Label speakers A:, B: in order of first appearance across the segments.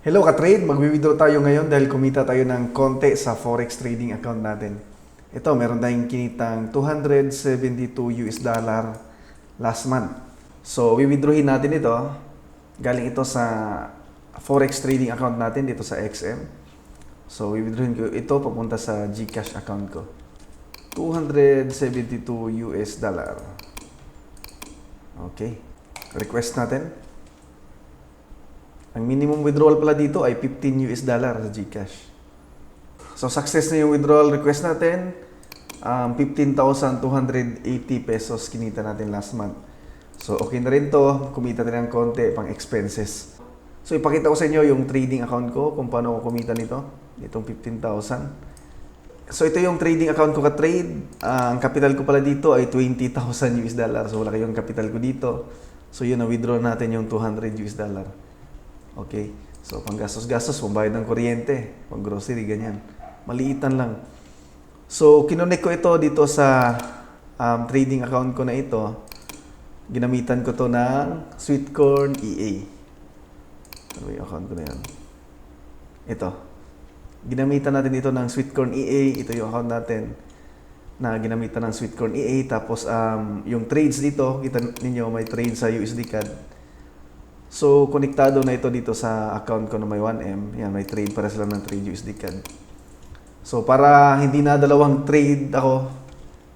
A: Hello ka-trade, magwi-withdraw tayo ngayon dahil kumita tayo ng konti sa forex trading account natin. Ito, meron tayong kinitang 272 US dollar last month. So, wi-withdrawin natin ito. Galing ito sa forex trading account natin dito sa XM. So, wi-withdrawin ko ito papunta sa GCash account ko. 272 US dollar. Okay. Request natin. Ang minimum withdrawal pala dito ay 15 US dollar sa GCash. So, success na yung withdrawal request natin. 15,280 pesos kinita natin last month. So, okay na rin to. Kumita din ng konti pang expenses. So, ipakita ko sa inyo yung trading account ko kung paano ako kumita nito. Itong 15,000. So, ito yung trading account ko ka-trade. Ang capital ko pala dito ay 20,000 US dollar. So, wala kayong capital ko dito. So, yun, na-withdraw natin yung 200 US dollar. Okay. So, pang gastos-gastos, pambayad ng kuryente, pang grocery, ganyan. Maliitan lang. So, kinonek ko ito dito sa trading account ko na ito. Ginamitan ko to ng Sweetcorn EA. Ano yung account ko na yan? Ito. Ginamitan natin ito ng Sweetcorn EA. Ito yung account natin na ginamitan ng Sweetcorn EA. Tapos, yung trades dito, kita ninyo, may trade sa USD CAD. So, konektado na ito dito sa account ko na may 1M. Yan, may trade para sila ng trade USD CAD. So, para hindi na dalawang trade ako,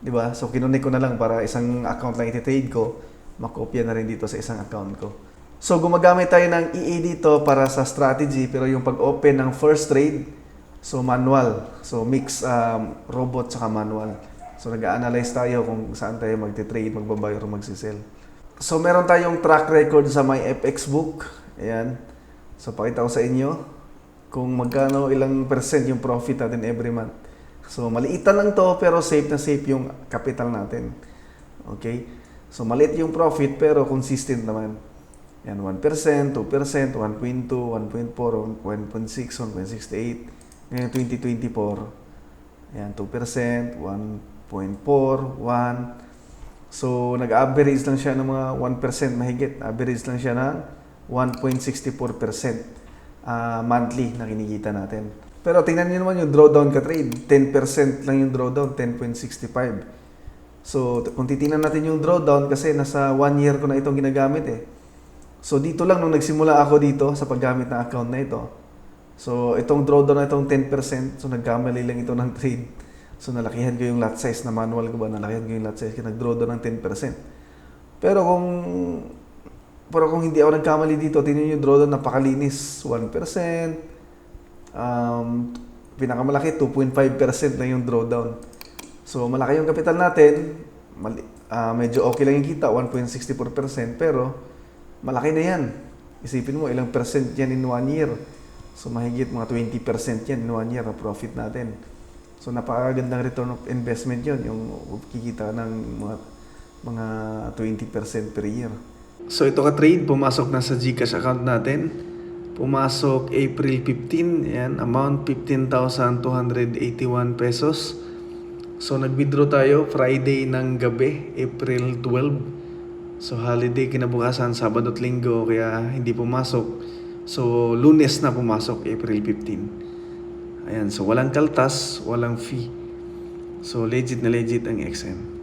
A: di ba? So, kinunik ko na lang para isang account lang iti-trade ko, makopya na rin dito sa isang account ko. So, gumagamit tayo ng EA dito para sa strategy, pero yung pag-open ng first trade, so manual. So, mix robot saka manual. So, nag-a-analyze tayo kung saan tayo magti-trade, magbabuy or magsisell. So, meron tayong track record sa my FX book. Ayan. So, pakita ko sa inyo kung magkano, ilang percent yung profit natin every month. So, maliitan lang to pero safe na safe yung capital natin. Okay? So, maliit yung profit pero consistent naman. Yan, 1%, 2%, 1.2, 1.4, 1.6, 1.68. Ngayon, 2024. Yan, 2%, 1.4, 1. So, nag-average lang siya ng mga 1% mahigit. Average lang siya ng 1.64% monthly na kinikita natin. Pero tingnan niyo naman yung drawdown ka-trade. 10% lang yung drawdown, 10.65. So, kung titingnan natin yung drawdown, kasi nasa 1 year ko na itong ginagamit eh. So, dito lang nung nagsimula ako dito sa paggamit ng account na ito. So, itong drawdown na itong 10%, so nagkamali lang ito ng trade. So, nalakihan ko yung lot size na manual ko ba? Nalakihan ko yung lot size. Nag-draw doon ng 10%. Pero kung hindi ako nagkamali dito, tingnan nyo yung drawdown, napakalinis. 1%. Pinakamalaki, 2.5% na yung drawdown. So, malaki yung kapital natin. Medyo okay lang yung kita, 1.64%. Pero, malaki na yan. Isipin mo, ilang percent yan in 1 year. So, mahigit mga 20% yan in 1 year na profit natin. So, napakagandang return of investment yun, yung kikita ng mga 20% per year. So, ito ka-trade, pumasok na sa GCash account natin. Pumasok April 15, yan, amount 15,281 pesos. So, nag-withdraw tayo Friday ng gabi, April 12. So, holiday kinabukasan, Sabado at Linggo, kaya hindi pumasok. So, Lunes na pumasok, April 15. Ayan, so walang kaltas, walang fee. So legit na legit ang XM.